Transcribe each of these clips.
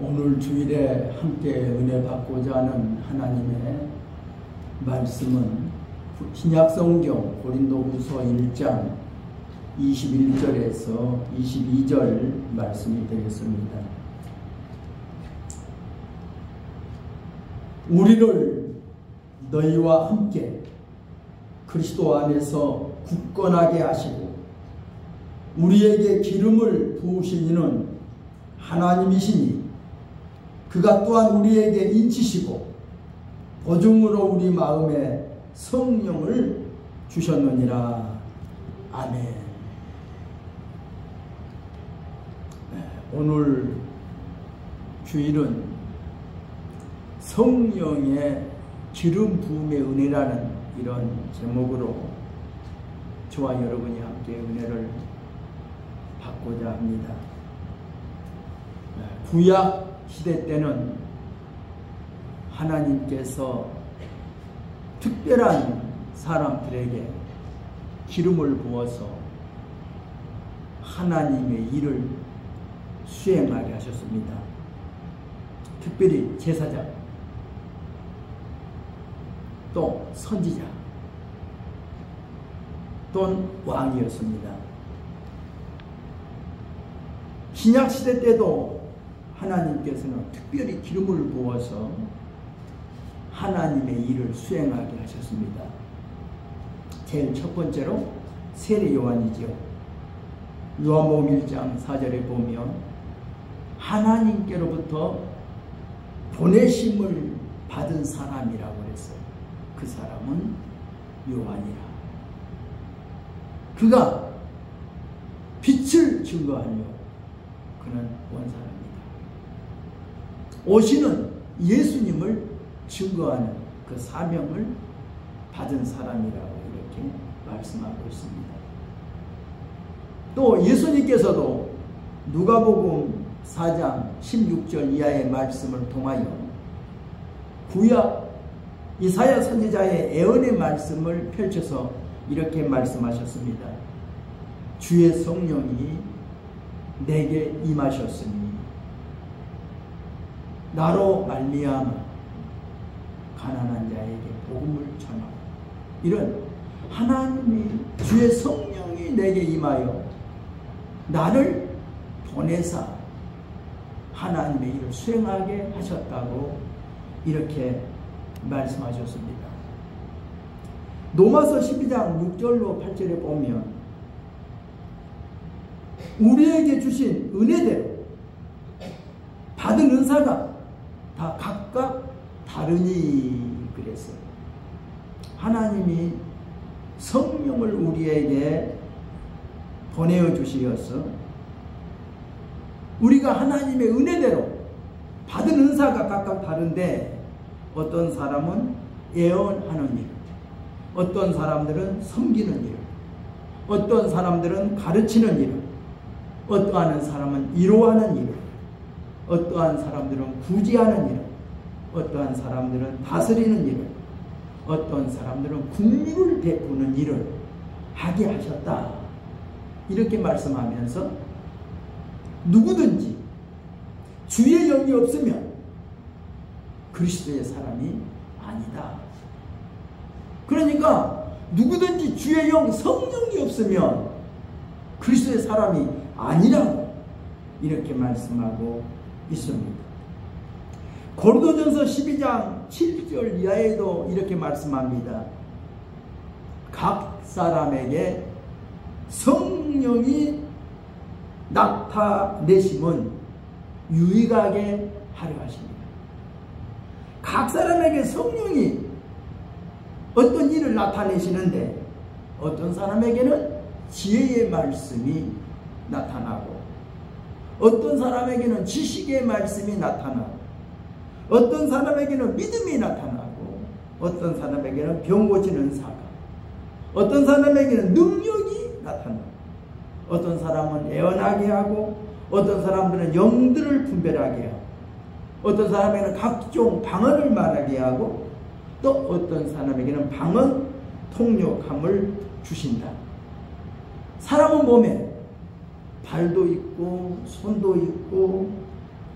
오늘 주일에 함께 은혜 받고자 하는 하나님의 말씀은 신약성경 고린도후서 1장 21절에서 22절 말씀이 되겠습니다. 우리를 너희와 함께 그리스도 안에서 굳건하게 하시고 우리에게 기름을 부으신 이는 하나님이시니 그가 또한 우리에게 인치시고 보증으로 우리 마음에 성령을 주셨느니라. 아멘. 오늘 주일은 성령의 기름 부음의 은혜라는 이런 제목으로 저와 여러분이 함께 은혜를 받고자 합니다. 구약 시대 때는 하나님께서 특별한 사람들에게 기름을 부어서 하나님의 일을 수행하게 하셨습니다. 특별히 제사장, 또 선지자, 또는 왕이었습니다. 신약시대 때도 하나님께서는 특별히 기름을 부어서 하나님의 일을 수행하게 하셨습니다. 제일 첫 번째로 세례 요한이죠. 요한복음 1장 4절에 보면 하나님께로부터 보내심을 받은 사람이라고 그랬어요. 그 사람은 요한이라. 그가 빛을 증거하려 그는 온 사람입니다. 오시는 예수님을 증거하는 그 사명을 받은 사람이라고 이렇게 말씀하고 있습니다. 또 예수님께서도 누가복음 4장 16절 이하의 말씀을 통하여 구약 이사야 선지자의 예언의 말씀을 펼쳐서 이렇게 말씀하셨습니다. 주의 성령이 내게 임하셨으니 나로 말미암아 가난한 자에게 복음을 전하고, 이런 하나님이 주의 성령이 내게 임하여 나를 보내사 하나님의 일을 수행하게 하셨다고 이렇게 말씀하셨습니다. 로마서 12장 6절로 8절에 보면 우리에게 주신 은혜대로 받은 은사가 다 각각 다르니 그랬어요. 하나님이 성령을 우리에게 보내어 주시어서 우리가 하나님의 은혜대로 받은 은사가 각각 다른데, 어떤 사람은 예언하는 일, 어떤 사람들은 섬기는 일, 어떤 사람들은 가르치는 일, 어떠한 사람은 위로하는 일, 어떠한 사람들은 구제하는 일, 어떠한 사람들은 다스리는 일을, 어떤 사람들은 국류를 베푸는 일을 하게 하셨다. 이렇게 말씀하면서 누구든지 주의 영이 없으면 그리스도의 사람이 아니다. 그러니까 누구든지 주의 영, 성령이 없으면 그리스도의 사람이 아니라고 이렇게 말씀하고 있습니다. 고린도전서 12장 7절 이하에도 이렇게 말씀합니다. 각 사람에게 성령이 나타내심은 유익하게 하려 하십니다. 각 사람에게 성령이 어떤 일을 나타내시는데, 어떤 사람에게는 지혜의 말씀이 나타나고, 어떤 사람에게는 지식의 말씀이 나타나고, 어떤 사람에게는 믿음이 나타나고, 어떤 사람에게는 병 고치는 사가, 어떤 사람에게는 능력이 나타나고, 어떤 사람은 애원하게 하고, 어떤 사람들은 영들을 분별하게 하고, 어떤 사람에게는 각종 방언을 말하게 하고, 또 어떤 사람에게는 방언 통역함을 주신다. 사람은 몸에 발도 있고 손도 있고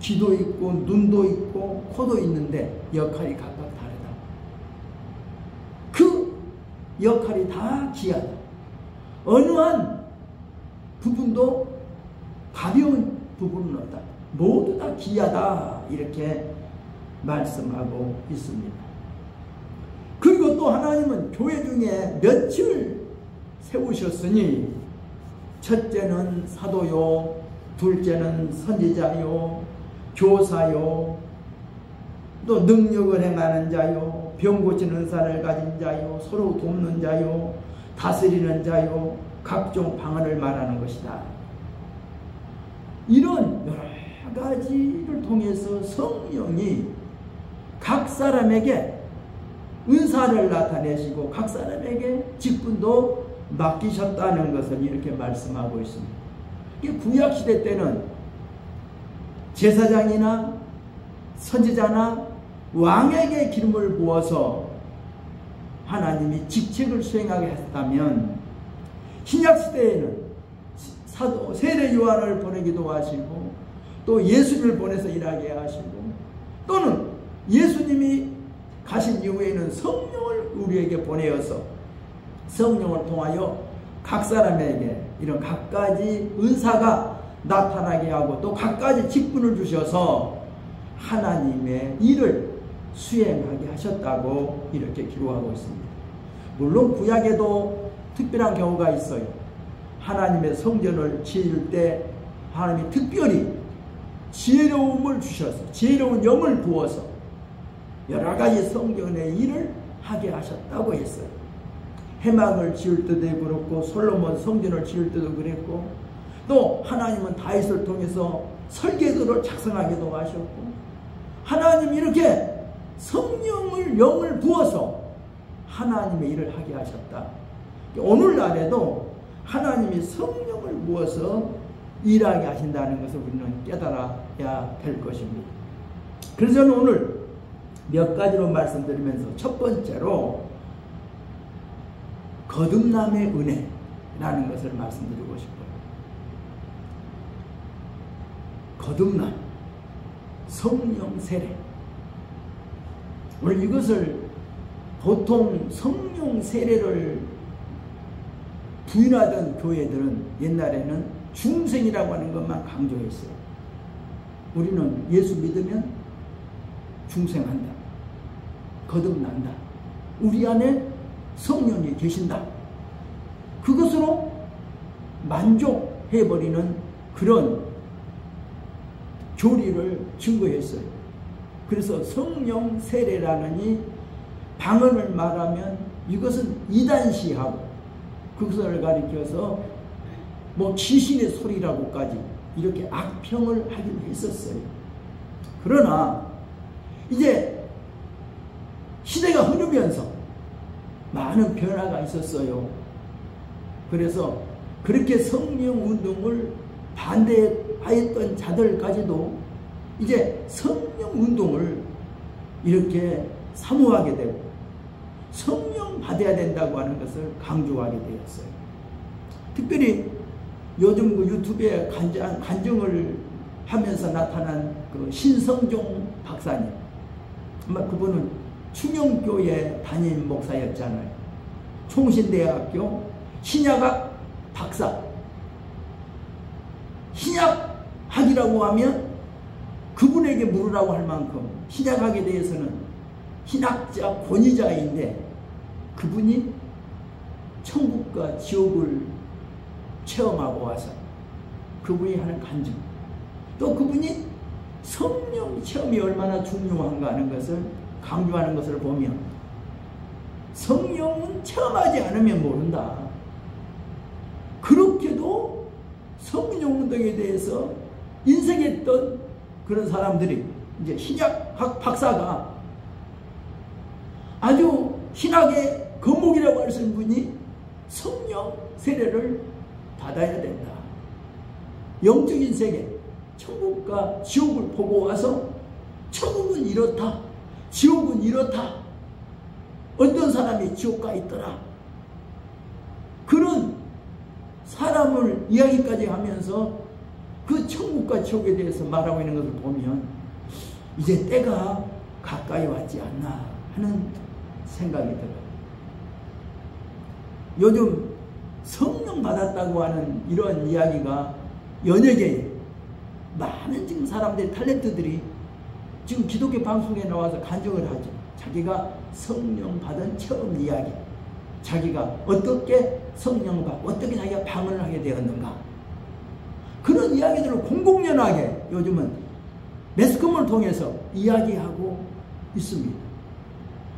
귀도 있고 눈도 있고 코도 있는데 역할이 각각 다르다. 그 역할이 다 귀하다. 어느 한 부분도 가벼운 부분은 없다. 모두 다 귀하다. 이렇게 말씀하고 있습니다. 그리고 또 하나님은 교회 중에 몇을 세우셨으니 첫째는 사도요, 둘째는 선지자요, 교사요, 또 능력을 행하는 자요, 병 고치는 은사를 가진 자요, 서로 돕는 자요, 다스리는 자요, 각종 방언을 말하는 것이다. 이런 여러 가지를 통해서 성령이 각 사람에게 은사를 나타내시고 각 사람에게 직분도 맡기셨다는 것을 이렇게 말씀하고 있습니다. 구약시대 때는 제사장이나 선지자나 왕에게 기름을 부어서 하나님이 직책을 수행하게 했다면, 신약시대에는 사도 세례 요한을 보내기도 하시고 또 예수를 보내서 일하게 하시고, 또는 예수님이 가신 이후에는 성령을 우리에게 보내어서 성령을 통하여 각 사람에게 이런 각가지 은사가 나타나게 하고 또 각가지 직분을 주셔서 하나님의 일을 수행하게 하셨다고 이렇게 기록하고 있습니다. 물론 구약에도 특별한 경우가 있어요. 하나님의 성전을 지을 때 하나님이 특별히 지혜로움을 주셔서, 지혜로운 영을 부어서 여러 가지 성전의 일을 하게 하셨다고 했어요. 해막을 지을 때도 그렇고 솔로몬 성전을 지을 때도 그랬고, 또 하나님은 다윗을 통해서 설계도를 작성하기도 하셨고, 하나님이 이렇게 성령을, 영을 부어서 하나님의 일을 하게 하셨다. 오늘날에도 하나님이 성령을 부어서 일하게 하신다는 것을 우리는 깨달아야 될 것입니다. 그래서 저는 오늘 몇 가지로 말씀드리면서 첫 번째로 거듭남의 은혜라는 것을 말씀드리고 싶어요. 거듭남, 성령 세례. 오늘 이것을 보통 성령 세례를 부인하던 교회들은 옛날에는 중생이라고 하는 것만 강조했어요. 우리는 예수 믿으면 중생한다, 거듭난다, 우리 안에 성령이 계신다, 그것으로 만족해버리는 그런 교리를 증거했어요. 그래서 성령 세례라느니 방언을 말하면 이것은 이단시하고 그것을 가리켜서 뭐 귀신의 소리라고까지 이렇게 악평을 하기도 했었어요. 그러나 이제 시대가 흐르면서 많은 변화가 있었어요. 그래서 그렇게 성령 운동을 반대하였던 자들까지도 이제 성령 운동을 이렇게 사모하게 되고 성령 받아야 된다고 하는 것을 강조하게 되었어요. 특별히 요즘 그 유튜브에 간증을 하면서 나타난 그 신성종 박사님, 아마 그분은 충영교회 담임 목사였잖아요. 총신대학교 신약학 박사. 신약학이라고 하면 그분에게 물으라고 할 만큼 신약학에 대해서는 신학자 권위자인데, 그분이 천국과 지옥을 체험하고 와서 그분이 하는 간증, 또 그분이 성령 체험이 얼마나 중요한가 하는 것을 강조하는 것을 보면, 성령은 체험하지 않으면 모른다. 그렇게도 성령 운동에 대해서 인색했던 그런 사람들이, 이제 신약학 박사가 아주 신학의 거목이라고 하시는 분이 성령 세례를 받아야 된다. 영적인 세계, 천국과 지옥을 보고 와서 천국은 이렇다, 지옥은 이렇다, 어떤 사람이 지옥가 있더라, 그런 사람을 이야기까지 하면서 그 천국과 지옥에 대해서 말하고 있는 것을 보면 이제 때가 가까이 왔지 않나 하는 생각이 들어요. 요즘 성령 받았다고 하는 이런 이야기가 연예계에 많은 지금 사람들의 탤런트들이 지금 기독교 방송에 나와서 간증을 하죠. 자기가 성령 받은 처음 이야기, 자기가 어떻게 성령을 받고 어떻게 자기가 방언을 하게 되었는가, 그런 이야기들을 공공연하게 요즘은 매스컴을 통해서 이야기하고 있습니다.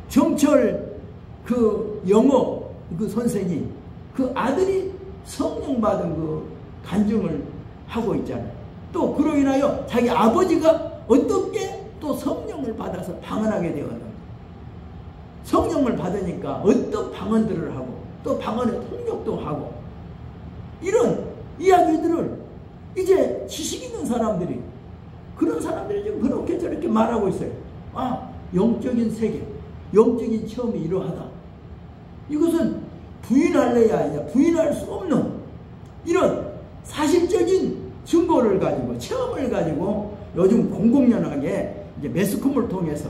정철 그 영어 그 선생이 그 아들이 성령 받은 그 간증을 하고 있잖아요. 또 그로 인하여 자기 아버지가 어떻게 또 성령을 받아서 방언하게 되었는가, 성령을 받으니까 어떤 방언들을 하고 또 방언의 통역도 하고, 이런 이야기들을 이제 지식 있는 사람들이, 그런 사람들이 지금 그렇게 저렇게 말하고 있어요. 아, 영적인 세계, 영적인 체험이 이러하다. 이것은 부인할래야 아니냐, 부인할 수 없는 이런 사실적인 증거를 가지고, 체험을 가지고 요즘 공공연하게 이제 매스컴을 통해서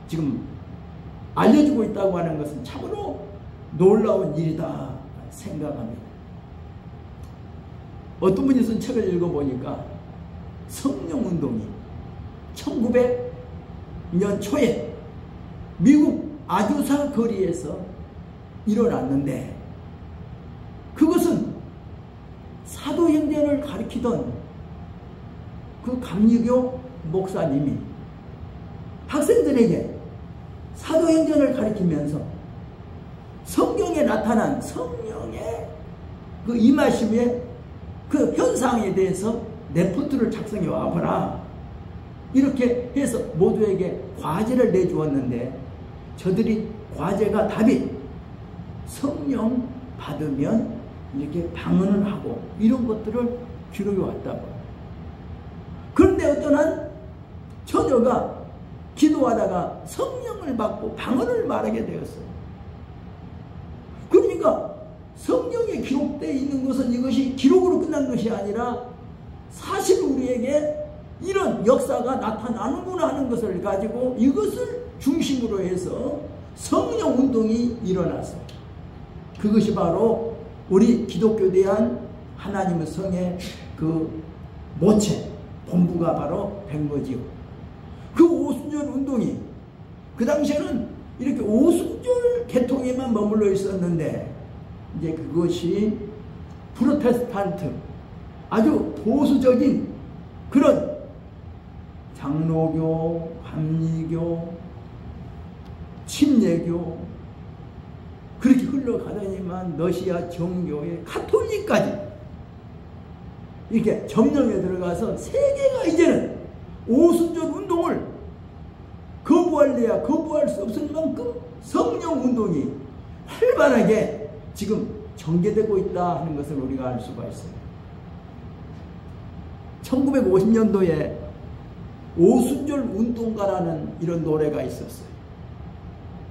지금 알려주고 있다고 하는 것은 참으로 놀라운 일이다 생각합니다. 어떤 분이 쓴 책을 읽어보니까 성령운동이 1900년 초에 미국 아주사 거리에서 일어났는데, 그것은 사도행전을 가리키던 그 감리교 목사님이 학생들에게 사도행전을 가리키면서 성경에 나타난 성령의 그 임하심의 그 현상에 대해서 레포트를 작성해 와보라, 이렇게 해서 모두에게 과제를 내주었는데, 저들이 과제가 답이 성령 받으면 이렇게 방언을 하고 이런 것들을 기록해 왔다고. 그런데 어떤 한 처녀가 기도하다가 성령을 받고 방언을 말하게 되었어요. 그러니까 성경에 기록되어 있는 것은 이것이 기록으로 끝난 것이 아니라 사실 우리에게 이런 역사가 나타나는구나 하는 것을 가지고 이것을 중심으로 해서 성령 운동이 일어났어요. 그것이 바로 우리 기독교에 대한 하나님의 성의 그 모체, 본부가 바로 된 거지요. 그 오순절 운동이 그 당시에는 이렇게 오순절 계통에만 머물러 있었는데, 이제 그것이 프로테스탄트, 아주 보수적인 그런 장로교, 감리교, 침례교 그렇게 흘러가더니만 러시아 정교회, 가톨릭까지 이렇게 점령에 들어가서 세계가 이제는 오순절 운동을 거부할래야 거부할 수 없을 만큼 성령 운동이 활발하게 지금 전개되고 있다 하는 것을 우리가 알 수가 있어요. 1950년도에 오순절 운동가라는 이런 노래가 있었어요.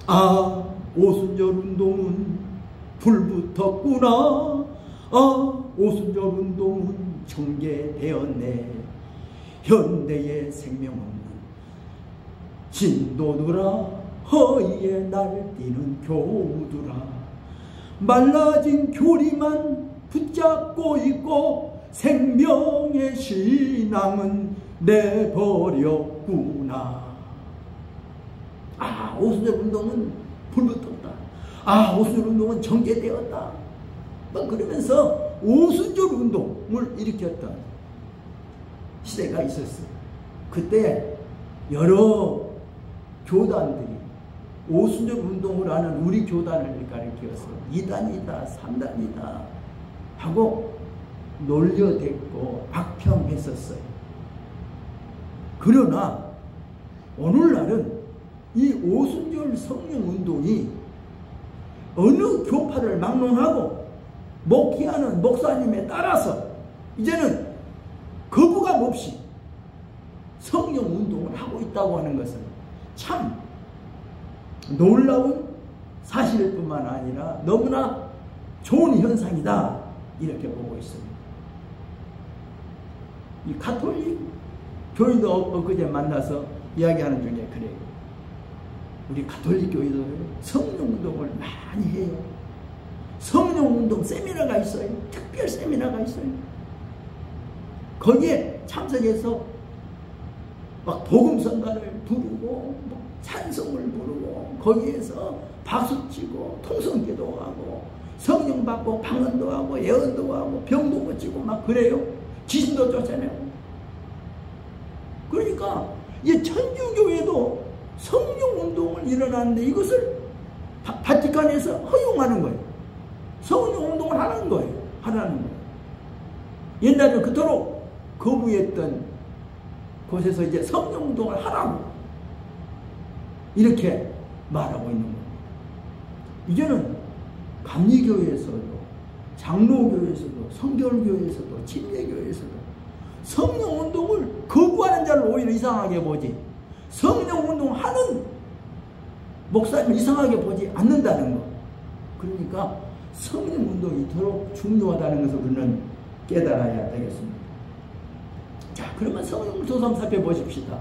아, 오순절 운동은 불붙었구나. 아, 오순절 운동은 전개되었네. 현대의 생명 없는 진도들아, 허위에 날뛰는 교우들아, 말라진 교리만 붙잡고 있고 생명의 신앙은 내버렸구나. 아, 오순절 운동은 불붙었다. 아, 오순절 운동은 전개되었다. 막 그러면서 오순절 운동을 일으켰던 시대가 있었어요. 그때 여러 교단들이 오순절 운동을 하는 우리 교단을 가리켜서 2단이다, 3단이다 하고 놀려댔고 악평했었어요. 그러나 오늘날은 이 오순절 성령 운동이 어느 교파를 막론하고 목회하는 목사님에 따라서 이제는 거부감 없이 성령 운동을 하고 있다고 하는 것은 참 놀라운 사실일 뿐만 아니라 너무나 좋은 현상이다, 이렇게 보고 있습니다. 이 가톨릭 교인도 엊그제 만나서 이야기하는 중에 그래요. 우리 가톨릭 교인도 성령운동을 많이 해요. 성령운동 세미나가 있어요. 특별 세미나가 있어요. 거기에 참석해서 막 복음성가를 부르고 찬송을 부르고 거기에서 박수치고 통성기도하고 성령 받고 방언도 하고 예언도 하고 병도 고치고 막 그래요. 귀신도 쫓아내고. 그러니까 이 천주교회도 성령운동을 일어나는데 이것을 바티칸에서 허용하는 거예요. 성령운동을 하라는 거예요. 하라는 거예요. 옛날에 그토록 거부했던 곳에서 이제 성령운동을 하라고 이렇게 말하고 있는 거예요. 이제는 감리교회에서도 장로교회에서도 성결교회에서도 침례교회에서도 성령운동을 거부하는 자를 오히려 이상하게 보지 성령운동하는 목사님을 이상하게 보지 않는다는 거. 그러니까 성령운동이 이토록 중요하다는 것을 우리는 깨달아야 되겠습니다. 자, 그러면 성령을 조금 살펴보십시다.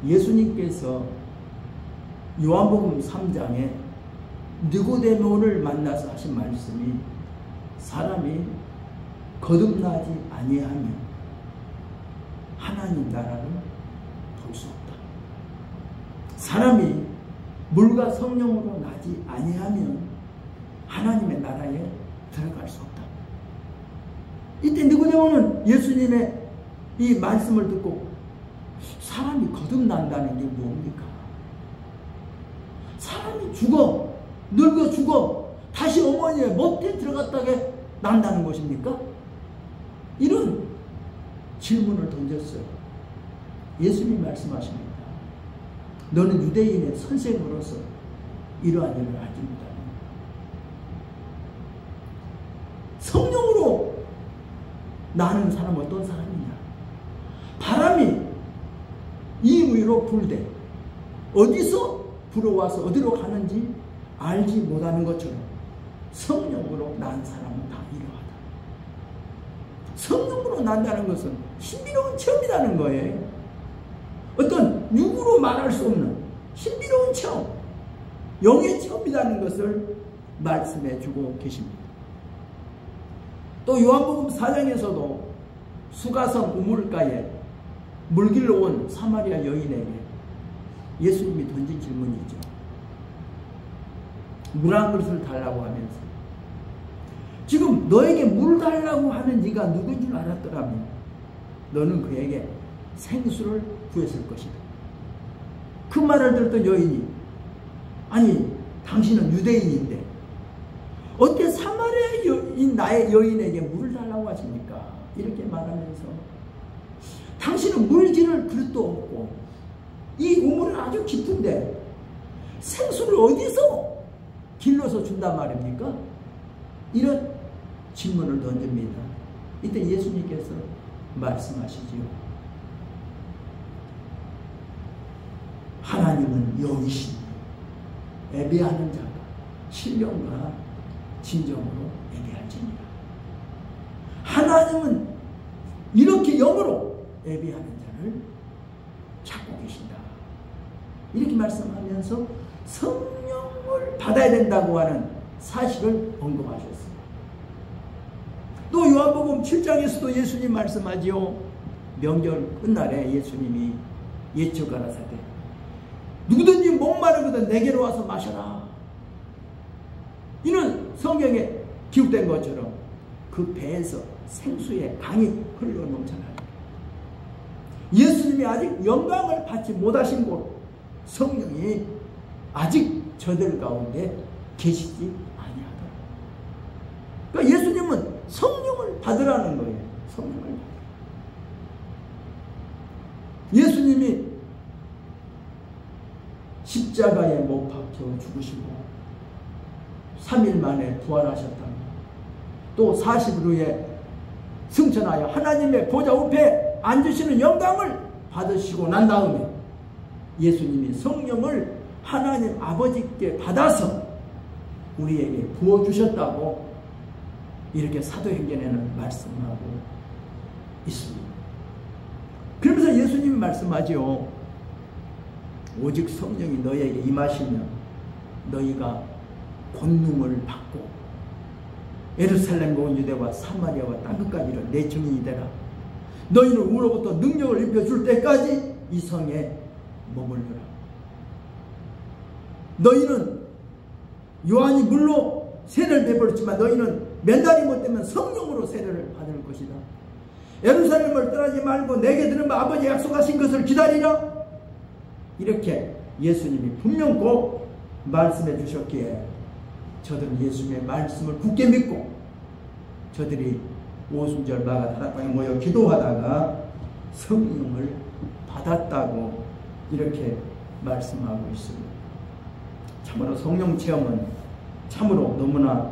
예수님께서 요한복음 3장에 니고데모를 만나서 하신 말씀이 사람이 거듭나지 아니하면 하나님 나라를 볼 수 없다. 사람이 물과 성령으로 나지 아니하면 하나님의 나라에 들어갈 수 없다. 이때 니고데모는 예수님의 이 말씀을 듣고 사람이 거듭난다는 게 뭡니까? 사람이 죽어 늙어 죽어 다시 어머니의 못에 들어갔다게 난다는 것입니까? 이런 질문을 던졌어요. 예수님이 말씀하십니다. 너는 유대인의 선생으로서 이러한 일을 하지 못하는 성령으로 나는 사람은 어떤 사람이냐? 바람이 이 위로 불되 어디서 불어와서 어디로 가는지 알지 못하는 것처럼 성령으로 난 사람은 다 이러하다. 성령으로 난다는 것은 신비로운 체험이라는 거예요. 어떤 육으로 말할 수 없는 신비로운 체험, 영의 체험이라는 것을 말씀해 주고 계십니다. 또 요한복음 4장에서도 수가성 우물가에 물길로 온 사마리아 여인에게 예수님이 던진 질문이 있죠. 물 한 그릇을 달라고 하면서 지금 너에게 물 달라고 하는 네가 누구인 줄 알았더라면 너는 그에게 생수를 구했을 것이다. 그 말을 들었던 여인이 아니 당신은 유대인인데 어떻게 사마리아 여인 나의 여인에게 물을 달라고 하십니까? 이렇게 말하면서 당신은 물기를 그릇도 없고 이 우물은 아주 깊은데 생수를 어디서 길러서 준단 말입니까? 이런 질문을 던집니다. 이때 예수님께서 말씀하시지요. 하나님은 영이시니 예배하는 자가 신령과 진정으로 예배할지니라. 하나님은 이렇게 영으로 예배하는 자를 찾고 계신다. 이렇게 말씀하면서 성령을 받아야 된다고 하는 사실을 언급하셨습니다. 또 요한복음 7장에서도 예수님 말씀하지요. 명절 끝날에 예수님이 예측 가라사대 누구든지 목마르거든 내게로 와서 마셔라. 이는 성경에 기록된 것처럼 그 배에서 생수의 강이 흘러넘쳐나요. 예수님이 아직 영광을 받지 못하신 곳 성령이 아직 저들 가운데 계시지 아니하더라. 그러니까 예수님은 성령을 받으라는 거예요. 성령을 받으라. 예수님이 십자가에 못 박혀 죽으시고 3일 만에 부활하셨다며 또 40일 후에 승천하여 하나님의 보좌 우편에 앉으시는 영광을 받으시고 난 다음에 예수님이 성령을 하나님 아버지께 받아서 우리에게 부어주셨다고 이렇게 사도행전에는 말씀하고 있습니다. 그러면서 예수님이 말씀하죠. 오직 성령이 너희에게 임하시면 너희가 권능을 받고 예루살렘과 온 유대와 사마리아와 땅끝까지 이르러 내 증인이 되라. 너희는 우로부터 능력을 입혀줄 때까지 이 성에 머물러라. 너희는 요한이 물로 세례를 베풀었지만 너희는 몇 날이 못되면 성령으로 세례를 받을 것이다. 예루살렘을 떠나지 말고 내게 들은 바 아버지 약속하신 것을 기다리라. 이렇게 예수님이 분명 꼭 말씀해 주셨기에 저들은 예수님의 말씀을 굳게 믿고 저들이 오순절 마가 다락방에 모여 기도하다가 성령을 받았다고 이렇게 말씀하고 있습니다. 참으로 성령 체험은 참으로 너무나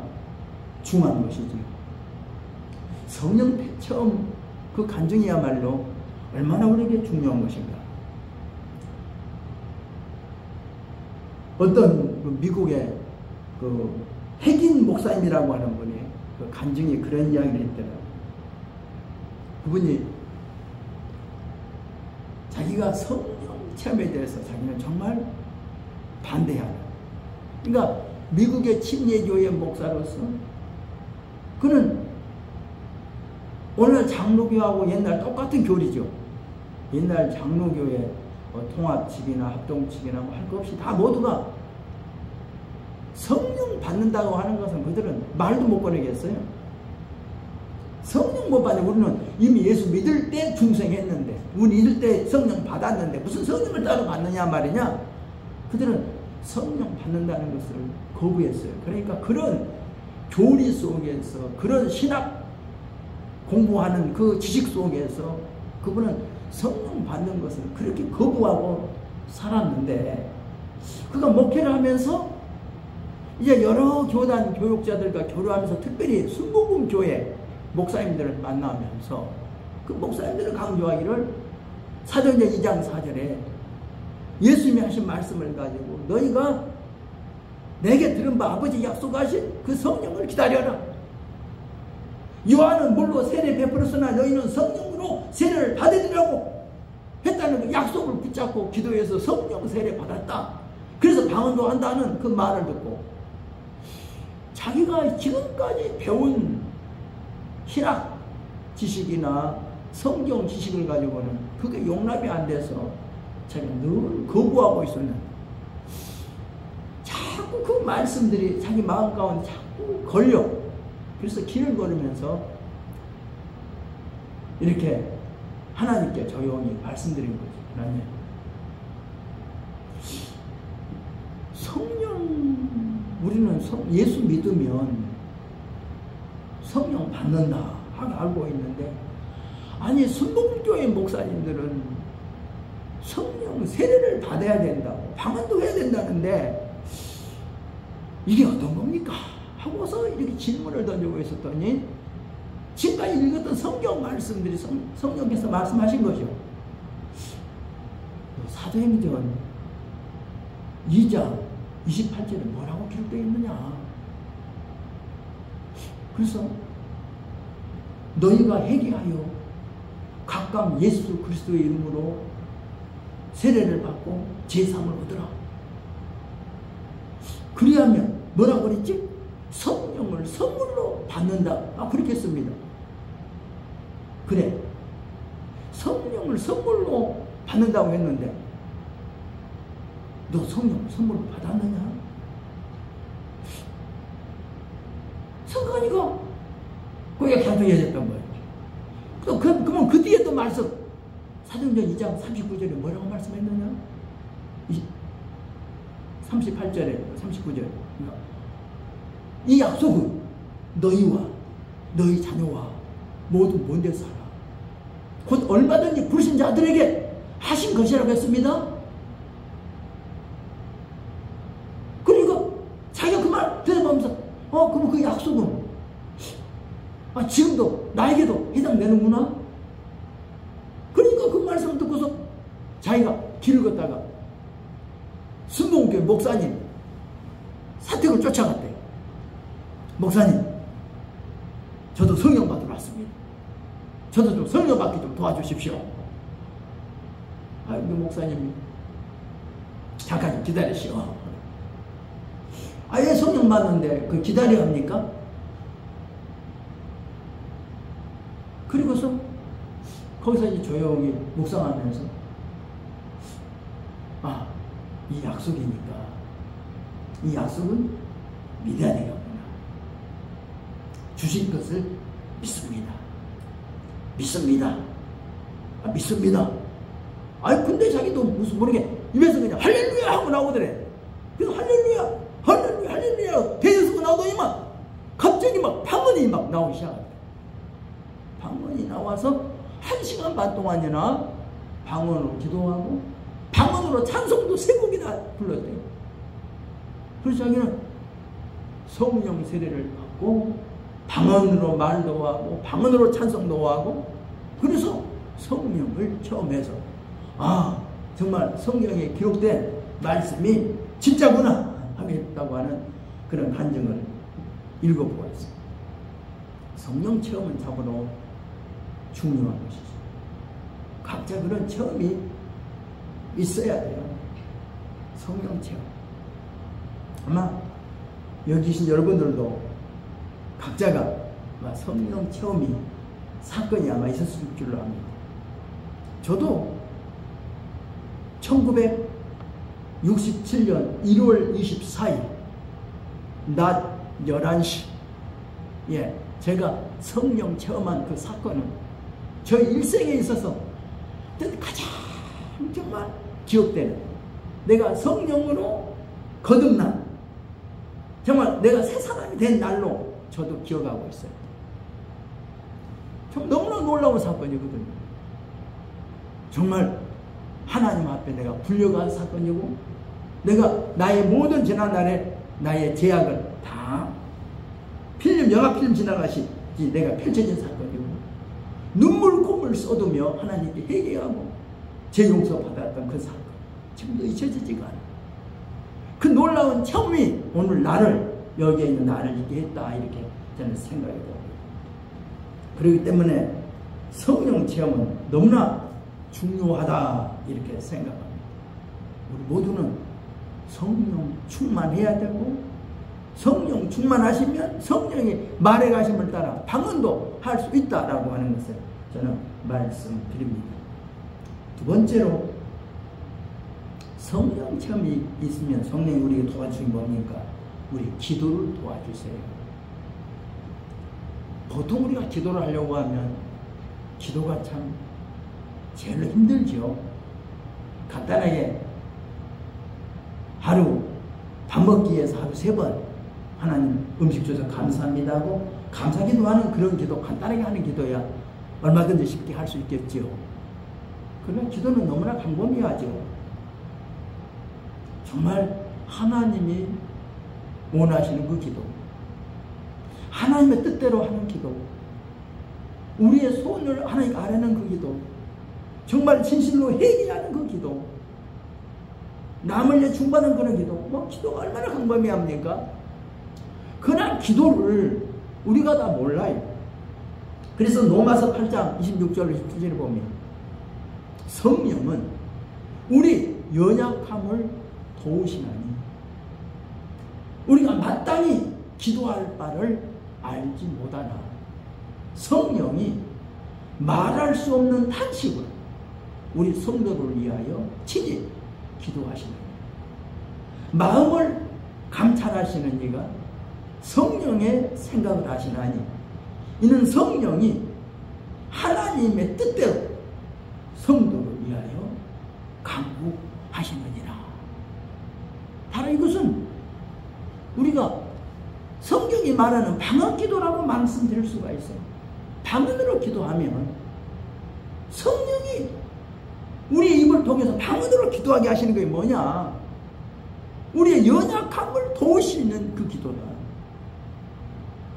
중요한 것이지요. 성령 체험 그 간증이야말로 얼마나 우리에게 중요한 것인가. 어떤 미국의 그 핵인 목사님이라고 하는 분이 그 간증이 그런 이야기를 했더라고요. 그분이 자기가 성령 체험에 대해서 자기는 정말 반대하는, 그러니까 미국의 침례교회 목사로서 그는 오늘 장로교하고 옛날 똑같은 교리죠. 옛날 장로교회 통합 측이나 합동 측이나 뭐 할 것 없이 다 모두가 성령 받는다고 하는 것은 그들은 말도 못 꺼내겠어요. 성령 못 받는, 우리는 이미 예수 믿을 때 중생했는데, 우리 믿을 때 성령 받았는데 무슨 성령을 따로 받느냐 말이냐. 그들은 성령 받는다는 것을 거부했어요. 그러니까 그런 교리 속에서, 그런 신학 공부하는 그 지식 속에서 그분은 성령 받는 것을 그렇게 거부하고 살았는데, 그가 목회를 하면서 이제 여러 교단 교육자들과 교류하면서 특별히 순복음 교회 목사님들을 만나면서 그 목사님들을 강조하기를 사도행전 2장 4절에 예수님이 하신 말씀을 가지고 너희가 내게 들은 바 아버지 약속하신 그 성령을 기다려라. 요한은 물로 세례 베풀었으나 너희는 성령으로 세례를 받으리라고 했다는 그 약속을 붙잡고 기도해서 성령 세례 받았다. 그래서 방언도 한다는 그 말을 듣고 자기가 지금까지 배운 신학 지식이나 성경 지식을 가지고는 그게 용납이 안 돼서 자기가 늘 거부하고 있었는데 자꾸 그 말씀들이 자기 마음 가운데 자꾸 걸려. 그래서 길을 걸으면서 이렇게 하나님께 조용히 말씀드린 거죠. 하나님, 우리는 예수 믿으면 성령 받는다 하고 알고 있는데, 아니 순복음교회 목사님들은 성령 세례를 받아야 된다고 방언도 해야 된다는데 이게 어떤 겁니까? 하고서 이렇게 질문을 던지고 있었더니 지금까지 읽었던 성경 말씀들이 성령께서 말씀하신 거죠. 사도행전 2장 28절에 뭐라고 기록되어 있느냐. 그래서 너희가 회개하여 각각 예수 그리스도의 이름으로 세례를 받고 제사함을 얻으라. 그리하면 뭐라고 그랬지? 성령을 선물로 받는다. 그렇게 했습니다. 그래, 성령을 선물로 받는다고 했는데 너 성령 선물로 받았느냐? 성관이가 거기에 단정해졌던 거예요. 그러면 그 뒤에 또 말씀, 사도행전 2장 39절에 뭐라고 말씀했느냐? 38절에 39절, 이 약속은 너희와 너희 자녀와 모두 먼 데 살아 곧 얼마든지 부르신 자들에게 하신 것이라고 했습니다. 그러니까 자기가 그 말 대답하면서 그럼 그 약속은 지금도 나에게도 해당되는구나. 그러니까 그 말씀을 듣고서 자기가 길을 걷다가 순복음교회 목사님 사택을 쫓아갔대. 목사님, 저도 성령 받으러 왔습니다. 저도 좀 성령 받기 좀 도와주십시오. 아이고 목사님 잠깐 좀 기다리시오. 아예 성령 받는데 그 기다려야 합니까? 그리고서 거기서 이제 조용히 묵상하면서 이 약속이니까 이 약속은 믿어야 되겠구나. 주신 것을 믿습니다. 믿습니다. 믿습니다. 아니 근데 자기도 무슨 모르게 입에서 그냥 할렐루야 하고 나오더래. 그래서 할렐루야 할렐루야 할렐루야 대여서가 나오더니만 갑자기 막 방언이 막 나오기 시작합니다. 방언이 나와서 1시간 반 동안이나 방언으로 기도하고 방언으로 찬송도 3곡이나 불렀대요. 그래서 자기는 성령 세례를 받고 방언으로 말도 하고 방언으로 찬송도 하고 그래서 성령을 처음 해서 정말 성경에 기록된 말씀이 진짜구나 하겠다고 하는 그런 간증을 읽어보고 있습니다. 성령 체험은 참으로 중요한 것이죠. 각자 그런 체험이 있어야 돼요. 성령 체험. 아마 여기 계신 여러분들도 각자가 성령 체험이 사건이 아마 있었을 줄로 압니다. 저도 1967년 1월 24일 낮 11시 제가 성령 체험한 그 사건은 저희 일생에 있어서 가장 정말 기억되는 내가 성령으로 거듭난 정말 내가 새 사람이 된 날로 저도 기억하고 있어요. 좀 너무나 놀라운 사건이거든요. 정말 하나님 앞에 내가 불려간 사건이고 내가 나의 모든 지난날에 나의 제약을 다 영화 필름 지나가시 내가 펼쳐진 사건이고 눈물콧물 쏟으며 하나님께 회개하고 제 용서 받았던 그 사건 지금도 잊혀지지가 않아요. 그 놀라운 체험이 오늘 나를 여기에 있는 나를 있게 했다 이렇게 저는 생각이 됩니다. 그렇기 때문에 성령 체험은 너무나 중요하다 이렇게 생각합니다. 우리 모두는 성령 충만해야 되고 성령 충만하시면 성령이 말해 가심을 따라 방언도 할 수 있다라고 하는 것을 저는 말씀드립니다. 두 번째로 성령 체험이 있으면 성령이 우리에게 도와주신 뭡니까? 우리 기도를 도와주세요. 보통 우리가 기도를 하려고 하면 기도가 참 제일 힘들죠. 간단하게 하루 밥 먹기 위해서 하루 3번 하나님 음식 줘서 감사합니다 하고 감사기도하는 그런 기도 간단하게 하는 기도야 얼마든지 쉽게 할 수 있겠지요. 그러나 기도는 너무나 광범위하죠. 정말 하나님이 원하시는 그 기도 하나님의 뜻대로 하는 기도 우리의 소원을 하나님 아뢰는 그 기도 정말 진실로 회개하는 그 기도 남을 위해 중받는 그런 기도 기도가 얼마나 광범위합니까? 그러나 기도를 우리가 다 몰라요. 그래서 로마서 8장 26절 27절을 보면 성령은 우리 연약함을 도우시나니 우리가 마땅히 기도할 바를 알지 못하나 성령이 말할 수 없는 탄식으로 우리 성도를 위하여 친히 기도하시나니 마음을 감찰하시는 이가 성령의 생각을 하시나니 이는 성령이 하나님의 뜻대로 성도를 위하여 간구하시느니라. 바로 이것은 우리가 성경이 말하는 방언 기도라고 말씀드릴 수가 있어요. 방언으로 기도하면 성령이 우리의 입을 통해서 방언으로 기도하게 하시는 게 뭐냐? 우리의 연약함을 도우시는 그 기도다.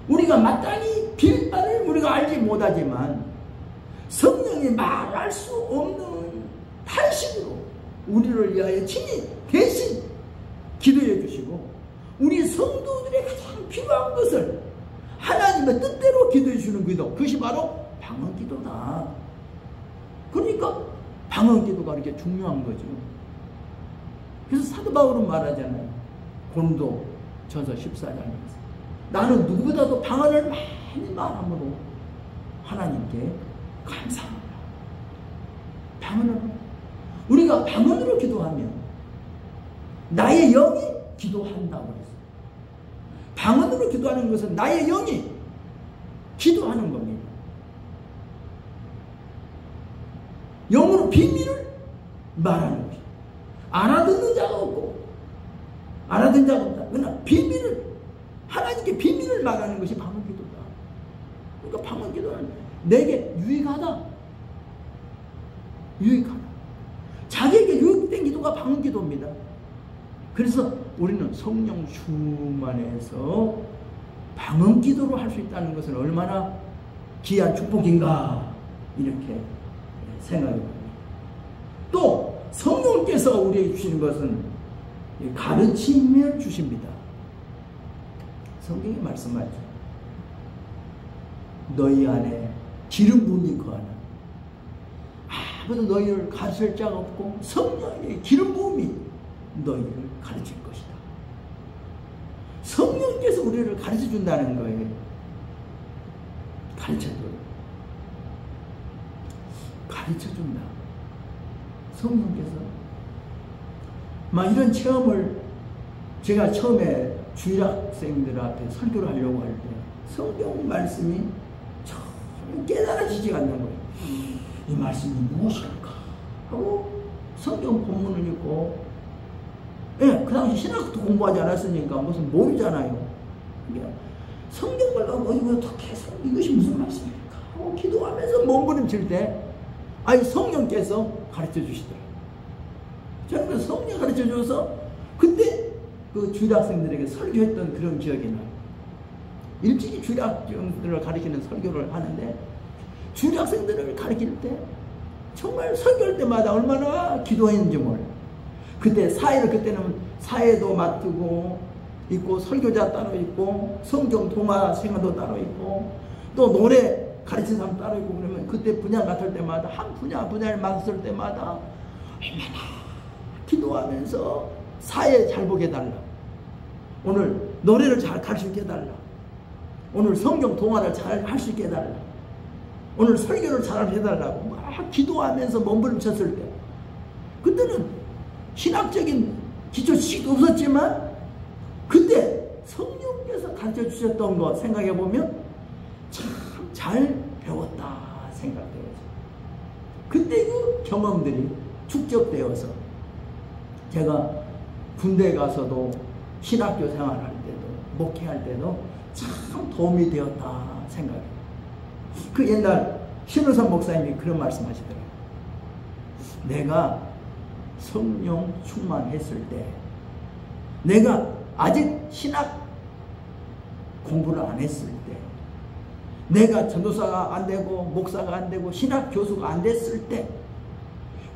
우리가 마땅히 빌 바를 우리가 알지 못하지만 성령이 말할 수 없는 탄식으로 우리를 위하여 친히 대신 기도해 주시고 우리 성도들의 가장 필요한 것을 하나님의 뜻대로 기도해 주는 기도 그것이 바로 방언기도다. 그러니까 방언기도가 이렇게 중요한 거죠. 그래서 사도 바울은 말하잖아요. 고린도 전서 14장에서 나는 누구보다도 방언을 많이 말함으로 하나님께 감사합니다. 방언을 우리가 방언으로 기도하면 나의 영이 기도한다고 했어요. 방언으로 기도하는 것은 나의 영이 기도하는 겁니다. 영으로 비밀을 말하는 것이죠. 알아듣는 자가 없고 알아듣는 자가 없다. 그러나 비밀을 하나님께 비밀을 말하는 것이 방언기도다. 그러니까 방언기도는 내게 유익하다. 유익하다. 자기에게 유익된 기도가 방언기도입니다. 그래서 우리는 성령 충만해서 방언기도로 할 수 있다는 것은 얼마나 귀한 축복인가 이렇게 생각이 듭니다. 또 성령께서 우리에게 주시는 것은 가르침을 주십니다. 성경이 말씀하죠. 너희 안에 기름 부음이 거하나 아무도 너희를 가르칠 자가 없고 성령의 기름 부음이 너희를 가르칠 것이다. 성령께서 우리를 가르쳐 준다는 거예요. 가르쳐 준다. 성령께서 막 이런 체험을 제가 처음에 주일학생들 앞에 설교를 하려고 할 때 성경 말씀이 참 깨달아지지가 않는 거예요. 이 말씀이 무엇일까 하고 성경 본문을 읽고 그 당시 신학도 공부하지 않았으니까 무슨 모르잖아요. 성경을 어떻게 해서 이것이 무슨 말씀일까 하고 기도하면서 몸부림칠 때 성령께서 가르쳐 주시더라고요. 저는 그 성령 가르쳐 줘서 그때 그 주일학생들에게 설교했던 그런 기억이 나요. 일찍이 주일학생들을 가르치는 설교를 하는데 주일학생들을 가르칠 때 정말 설교할 때마다 얼마나 기도했는지 몰라요. 그때 그때는 사회도 맡고 있고 설교자 따로 있고 성경 동화 생활도 따로 있고 또 노래 가르치는 사람 따로 있고 그러면 그때 분야 맡을 때마다 한 분야를 맡을 때마다 얼마나 기도하면서 사회 잘 보게 해달라. 오늘 노래를 잘 가르치게 해달라. 오늘 성경 동화를 잘 할 수 있게 해달라. 오늘 설교를 잘 해달라고 막 기도하면서 몸부림쳤을 때 그때는 신학적인 기초 지식도 없었지만 그때 성령께서 가르쳐 주셨던 것 생각해 보면 참 잘 배웠다 생각되어서 그때 그 경험들이 축적되어서 제가 군대 가서도 신학교 생활할 때도 목회할 때도 참 도움이 되었다 생각해요. 그 옛날 신우선 목사님이 그런 말씀하시더라고요. 내가 성령 충만했을 때 내가 아직 신학 공부를 안 했을 때 내가 전도사가 안 되고 목사가 안 되고 신학 교수가 안 됐을 때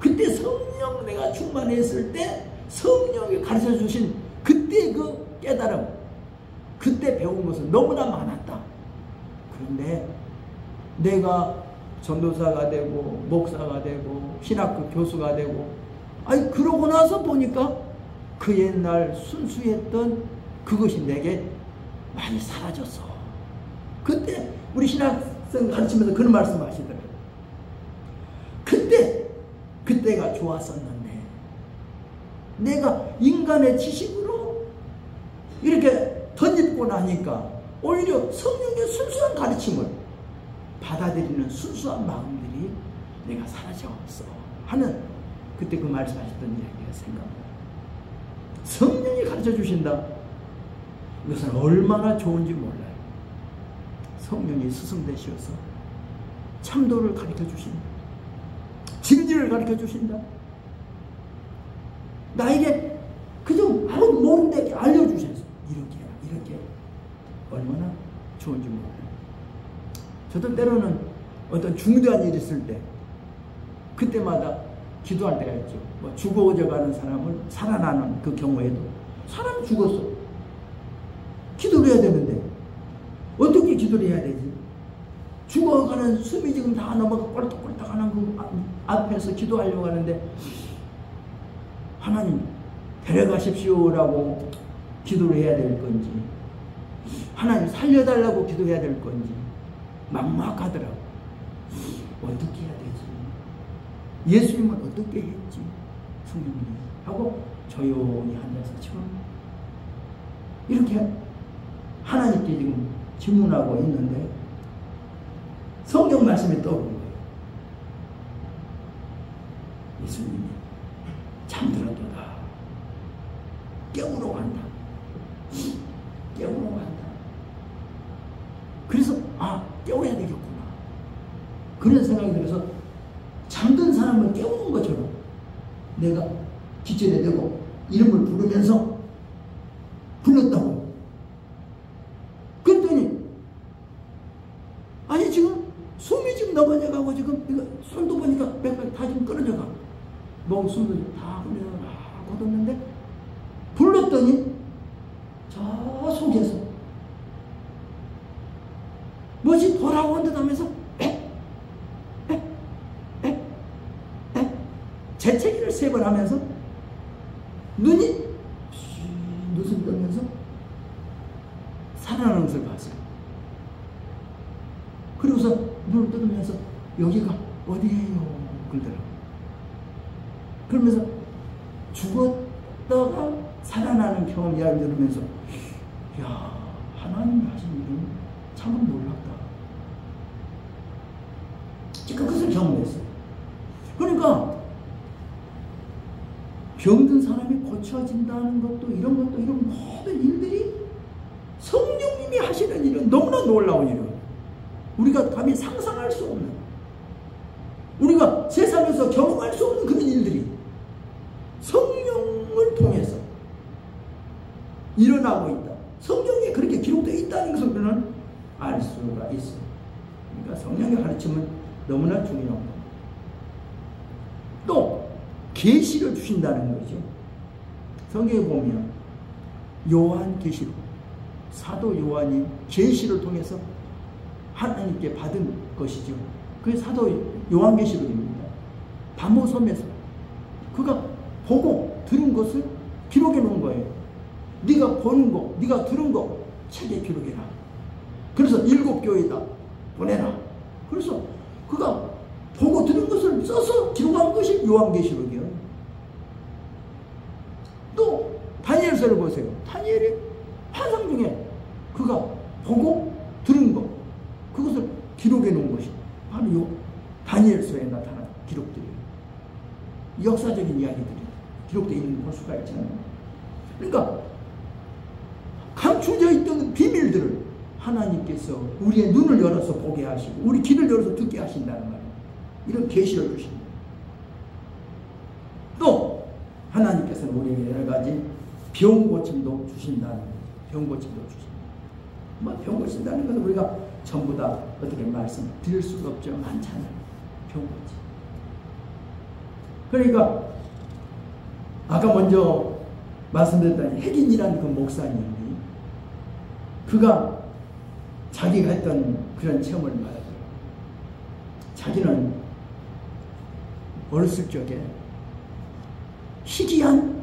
그때 성령 내가 충만했을 때 성령이 가르쳐 주신 그때 그 깨달음 그때 배운 것은 너무나 많았다. 그런데 내가 전도사가 되고 목사가 되고 신학교 교수가 되고 그러고 나서 보니까 그 옛날 순수했던 그것이 내게 많이 사라졌어. 그때 우리 신학생 가르치면서 그런 말씀 하시더라고요. 그때가 좋았었는데 내가 인간의 지식으로 이렇게 덧입고 나니까 오히려 성령의 순수한 가르침을 받아들이는 순수한 마음들이 내가 사라졌어 하는 그때 그 말씀하셨던 이야기가 생각나요. 성령이 가르쳐 주신다. 이것은 얼마나 좋은지 몰라요. 성령이 스승 되시어서 참도를 가르쳐 주신다. 진리를 가르쳐 주신다. 나에게 그저 아무도 모르는데 알려주셔서 이렇게 해라 이렇게 해라. 얼마나 좋은지 몰라요. 저도 때로는 어떤 중대한 일이 있을 때 그때마다 기도할 때가 있죠. 죽어져 가는 사람을 살아나는 그 경우에도 사람이 죽었어. 기도를 해야 되는데 어떻게 기도를 해야 되지? 죽어가는 숨이 지금 다 넘어가 꼴딱꼴딱 하는 그 앞에서 기도하려고 하는데 하나님 데려가십시오라고 기도를 해야 될 건지 하나님 살려달라고 기도해야 될 건지 막막하더라고. 어떻게 해야 되지? 예수님은 어떻게 했지? 성령님 하고 조용히 앉아서 지금 이렇게 하나님께 지금 질문하고 있는데 성경 말씀이 떠오른 거예요. 예수님이 잠들었도다. 깨우러 간다. 깨우러 간다. 그래서 깨워야 되겠구나. 그런 생각이 들어서 잠든 사람을 깨우는 것처럼 내가 기절에 대고 이름을 부르면서 불렀다고. 그랬더니 아니 지금 숨이 지금 넘어져가고 지금 이거 손도 보니까 맥박이 다 지금 끊어져가. 목숨도 다 끊어져가. 걷었는데 불렀더니 저 속에서 뭐지 돌아온 듯 하면서 재채기를 3번 하면서 눈이 눈을 뜨면서 살아나는 것을 봤어요. 그리고서 눈을 뜯으면서 여기가 어디예요? 그러더라고요. 그러면서 죽었다가 살아나는 경험 이야기 들으면서 야 하나님이 하신 일은 참 놀랍다. 제가 그것을 경험했어요. 그러니까 병든 사람이 고쳐진다는 것도 이런 모든 일들이 성령님이 하시는 일은 너무나 놀라운 일이에요. 우리가 감히 상상할 수 없는, 우리가 세상에서 경험할 수 없는 그런 일들이 성령을 통해서 일어나고 있다. 성경에 그렇게 기록되어 있다는 것을 우리는 알 수가 있어요. 그러니까 성령의 가르침은 너무나 중요한 겁니다. 또 계시를 주신다는 거죠. 성경에 보면 요한계시록, 사도 요한이 계시를 통해서 하나님께 받은 것이죠. 그게 사도 요한계시록입니다. 밤모섬에서 그가 보고 들은 것을 기록해 놓은 거예요. 네가 보는 거, 네가 들은 거 책에 기록해라. 그래서 7교회에다 보내라. 그래서 그가 보고 들은 것을 써서 기록한 것이 요한계시록이에요. 또 다니엘서를 보세요. 다니엘이 환상 중에 그가 보고 들은 것, 그것을 기록해 놓은 것이 바로 요 다니엘서에 나타난 기록들이에요. 역사적인 이야기들이 기록되어 있는 걸 볼 수가 있잖아요. 그러니까 감추어져 있던 비밀들을 하나님께서 우리의 눈을 열어서 보게 하시고 우리 귀를 열어서 듣게 하신다는 말이에요. 이런 계시를 주십니다. 또 하나님께서는 우리에게 여러 가지 병 고침도 주신다는 거예요. 병 고침도 주십니다. 병 고친다는 것은 우리가 전부 다 어떻게 말씀드릴 수가 없죠. 많잖아요. 병 고침. 그러니까 아까 먼저 말씀드렸던 핵인이라는 그 목사님이 그가 자기가 했던 그런 체험을 말하더라고요. 자기는 어렸을 적에 희귀한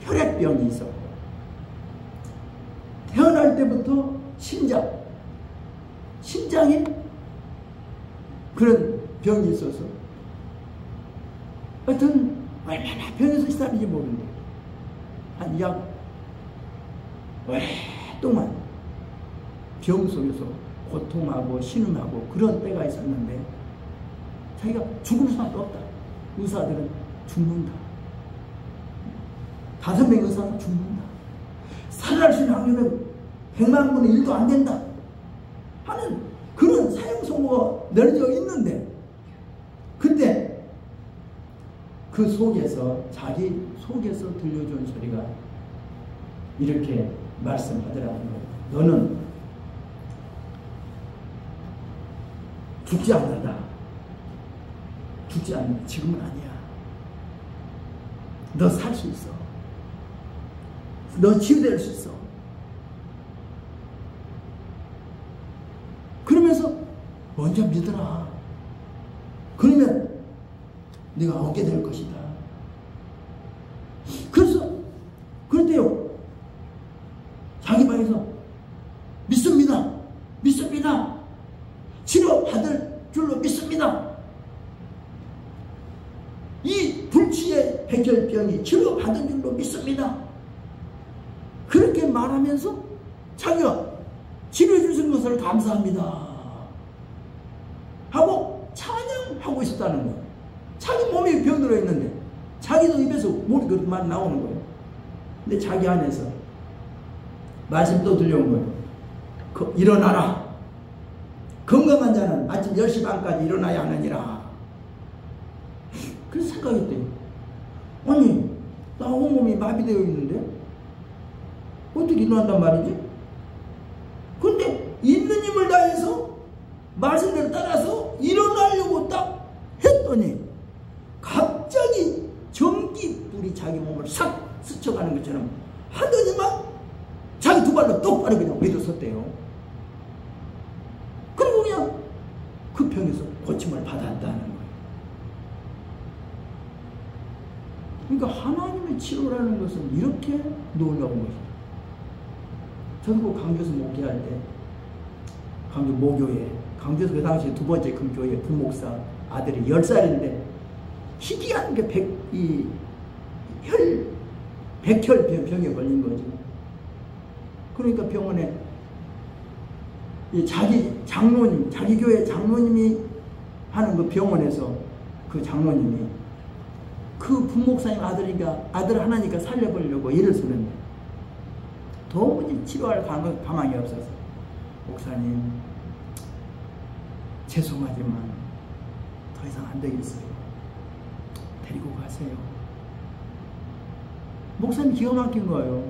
혈액병이 있었고 태어날 때부터 심장에 그런 병이 있어서 하여튼 얼마나 병에서 시달리는지 모르는데 한 약 오랫동안 병 속에서 고통하고 신음하고 그런 때가 있었는데 자기가 죽을 수밖에 없다. 의사들은 죽는다. 5명의 의사는 죽는다. 살아날 수 있는 확률은 100만 분의 1도 안 된다 하는 그런 사형 선고가 내려져 있는데 그때 그 속에서 자기 속에서 들려준 소리가 이렇게 말씀하더라고요. 너는 죽지 않는다. 죽지 않는다. 지금은 아니야. 너 살 수 있어. 너 치유될 수 있어. 그래서 먼저 믿어라. 그러면 네가 얻게 될 것이다. 그래서 그런데요, 자기 방에서 믿습니다. 믿습니다. 치료받을 줄로 믿습니다. 이 불치의 백혈병이 치료받은 줄로 믿습니다. 그렇게 말하면서 자기가 치료해 주신 것을 감사합니다 하고 찬양하고 있었다는 거예요. 자기 몸에 병들어 있는데 자기도 입에서 물이 그렇게만 나오는 거예요. 근데 자기 안에서 말씀 또 들려온 거예요. 일어나라. 건강한 자는 아침 10시 반까지 일어나야 하느니라. 그래서 생각했대요. 아니, 나 온몸이 마비되어 있는데 어떻게 일어난단 말이지? 근데 있는 힘을 다해서 말씀대로 따라서 일어나려고 딱 했더니 갑자기 전기불이 자기 몸을 싹 스쳐가는 것처럼 하더니만 자기 두 발로 똑바로 그냥 일어섰대요. 그리고 그냥 그 병에서 고침을 받았다는 거예요. 그러니까 하나님의 치료라는 것은 이렇게 놀라운 것이죠. 저도 그 강주에서 목회할 때, 강주 모교회, 강주에서 그 당시 두 번째 큰 교회 부목사 아들이 10살인데 희귀한 게 백혈병에 걸린 거죠. 그러니까 병원에 자기 장로님, 자기 교회 장로님이 하는 그 병원에서 그 장로님이 그 부목사님 아들 하나니까 살려보려고 일을 쓰는데 도무지 치료할 가망이 없어서 목사님 죄송하지만 더 이상 안 되겠어요. 데리고 가세요. 목사님 기가 막힌 거예요.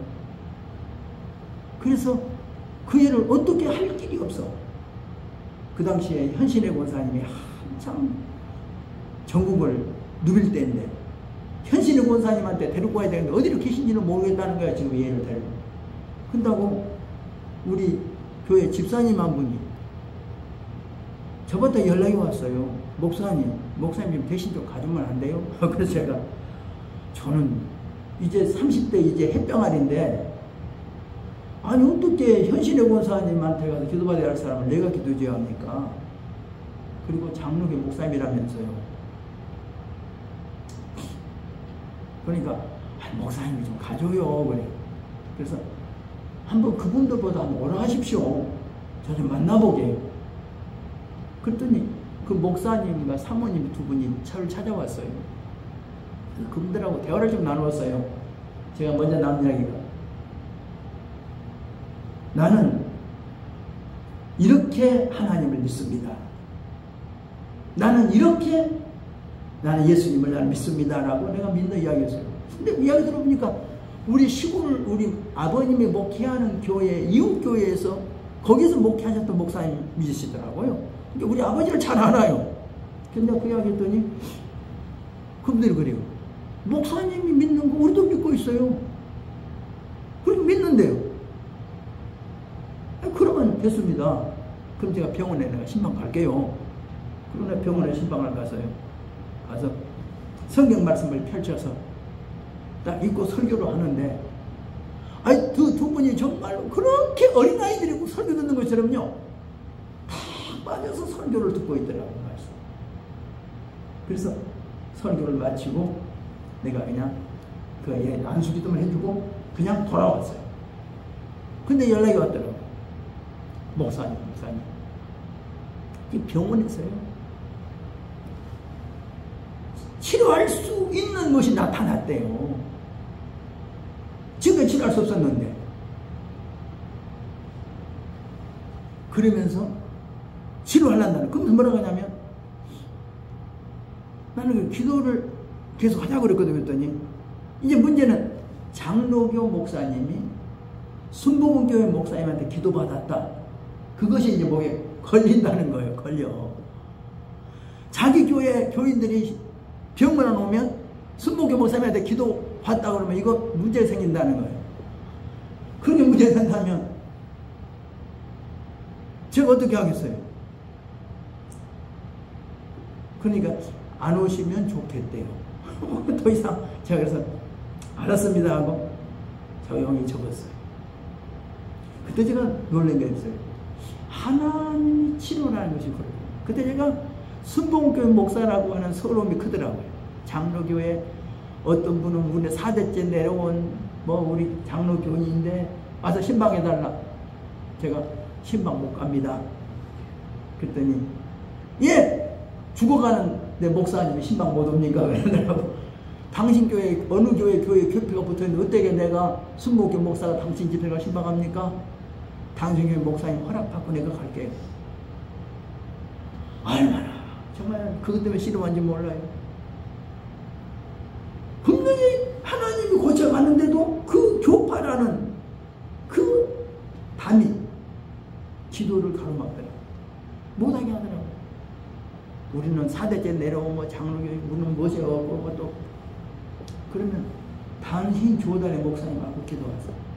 그래서 그 일을 어떻게 할 길이 없어. 그 당시에 현신의 권사님이 한참 전국을 누빌 때인데 현신의 권사님한테 데리고 가야 되는데 어디로 계신지는 모르겠다는 거야. 지금 얘를 데리고. 근다고 우리 교회 집사님 한 분이 저번에 연락이 왔어요. 목사님 좀 대신 좀 가주면 안 돼요? 그래서 제가 저는 이제 30대 이제 햇병아리인데 아니 어떻게 현신의 권사님한테 가서 기도받아야 할 사람을 내가 기도줘야 합니까? 그리고 장로교 목사님이라면서요. 그러니까 목사님이 좀 가줘요. 그래. 그래서 한번 그분들보다 한번 오라 하십시오. 저 좀 만나보게. 그랬더니 그 목사님과 사모님 두 분이 저를 찾아왔어요. 그분들하고 대화를 좀 나누었어요. 제가 먼저 나눈 이야기가 나는 이렇게 하나님을 믿습니다. 나는 예수님을 나는 믿습니다라고 내가 믿는 이야기였어요. 근데 이야기 들어보니까 우리 시골 우리 아버님이 목회하는 교회 이웃 교회에서 거기서 목회하셨던 목사님 믿으시더라고요. 그러니까 우리 아버지를 잘 알아요. 근데 그 이야기 했더니 그분들이 그래요. 목사님이 믿는 거 우리도 믿고 있어요. 그럼 믿는데요. 그러면 됐습니다. 그럼 제가 병원에 내가 신방 갈게요. 그러나 병원에 신방을 가서 성경 말씀을 펼쳐서 딱 읽고 설교를 하는데 아니 두 분이 정말로 그렇게 어린아이들이 설교 듣는 것처럼요 탁 빠져서 설교를 듣고 있더라고요. 그래서 설교를 마치고 내가 그냥 그 안수기도만 해주고 그냥 돌아왔어요. 근데 연락이 왔더라고요. 목사님 이 병원에서요 치료할 수 있는 것이 나타났대요. 지금까지 치료할 수 없었는데. 그러면서 치료하려는 그러면서 뭐라고 하냐면 나는 그 기도를 계속 하자고 그랬거든요. 그랬더니 이제 문제는 장로교 목사님이 순복음교회 목사님한테 기도받았다. 그것이 이제 뭐에 걸린다는 거예요. 걸려. 자기 교회 교인들이 병원에 오면 순복음교회 목사님한테 기도받다 그러면 이거 문제 생긴다는 거예요. 그게 문제 생긴다면 제가 어떻게 하겠어요? 그러니까 안 오시면 좋겠대요. 더 이상 제가 그래서 알았습니다 하고 조용히 접었어요. 그때 제가 놀란 게 있어요. 하나님이 치료라는 것이 그래요. 그때 제가 순복음교회 목사라고 하는 서러움이 크더라고요. 장로교회 어떤 분은 우리 4대째 내려온 우리 장로교인인데 와서 신방해달라. 제가 신방 못 갑니다. 그랬더니 예! 죽어가는 내 목사님이 신방 못 옵니까? 그러더라고. 당신 교회 어느 교회 교회가 붙어있는데 어떻게 내가 순복음교회 목사가 당신 집에 가 신방합니까? 당신 교회 목사님 허락받고 내가 갈게요. 얼마나 정말 그것 때문에 싫어하는지 몰라요. 분명히 하나님이 고쳐갔는데도 그 교파라는 그 담이 기도를 가로막더라고요. 못하게 하더라고요. 우리는 4대째 내려오면 장로교회 우리는 모셔오고 또 그러면 당신 교단의 목사님하고 기도하세요.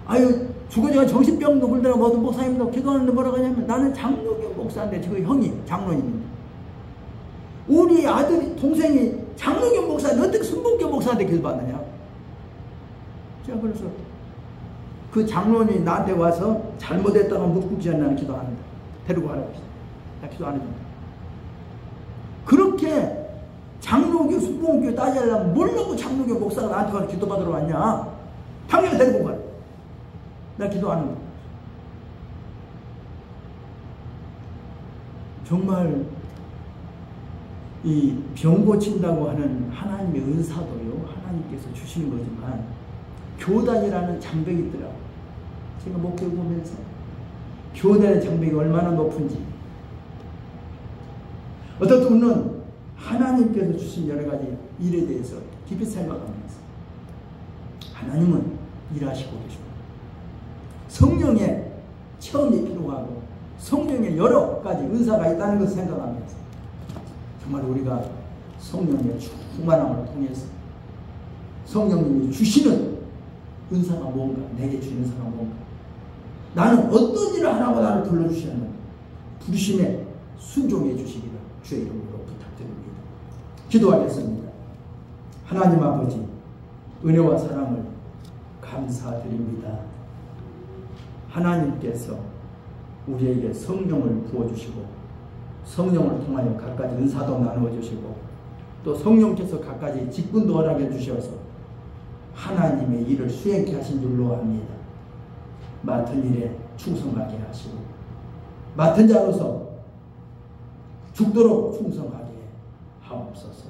아유 죽어져가 정신병도 굴더라 모든 목사님도 기도하는데 뭐라고 하냐면 나는 장로교 목사인데 저 형이 장로님입니다. 우리 아들이 동생이 장로교 목사인데 어떻게 순복교 목사한테 기도받느냐. 제가 그래서 그 장로님이 나한테 와서 잘못했다가 묵묵지 않는 기도 안 한다. 데리고 가라고 했어. 나 기도 안 해준다. 그렇게 장로교 순복음교회 따지려면 뭘라고 장로교 목사가 나한테 가서 기도받으러 왔냐. 당연히 데리고 가라. 나 기도 안 한다. 정말 이 병 고친다고 하는 하나님의 은사도요 하나님께서 주시는 거지만 교단이라는 장벽이 있더라고요. 제가 목회 보면서 교단의 장벽이 얼마나 높은지 어떤 분은 하나님께서 주신 여러 가지 일에 대해서 깊이 생각하면서 하나님은 일하시고 계십니다. 성령의 체험이 필요하고 성령의 여러 가지 은사가 있다는 것을 생각하면서 정말 우리가 성령의 충만함을 통해서 성령님이 주시는 은사가 뭔가, 내게 주는 은사가 뭔가, 나는 어떤 일을 하라고 나를 불러주시는 부르심에 순종해 주시기를 주의 이름으로 부탁드립니다. 기도하겠습니다. 하나님 아버지, 은혜와 사랑을 감사드립니다. 하나님께서 우리에게 성령을 부어주시고 성령을 통하여 갖가지 은사도 나누어주시고 또 성령께서 갖가지 직분도 허락해 주셔서 하나님의 일을 수행케 하신 줄로 압니다. 맡은 일에 충성하게 하시고 맡은 자로서 죽도록 충성하게 하옵소서.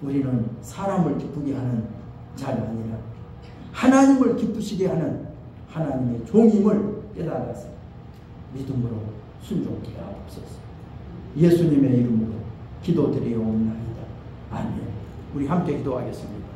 우리는 사람을 기쁘게 하는 자가 아니라 하나님을 기쁘시게 하는 하나님의 종임을 깨달아서 믿음으로 순종케 하옵소서. 예수님의 이름으로 기도드리옵나이다. 아멘. 우리 함께 기도하겠습니다.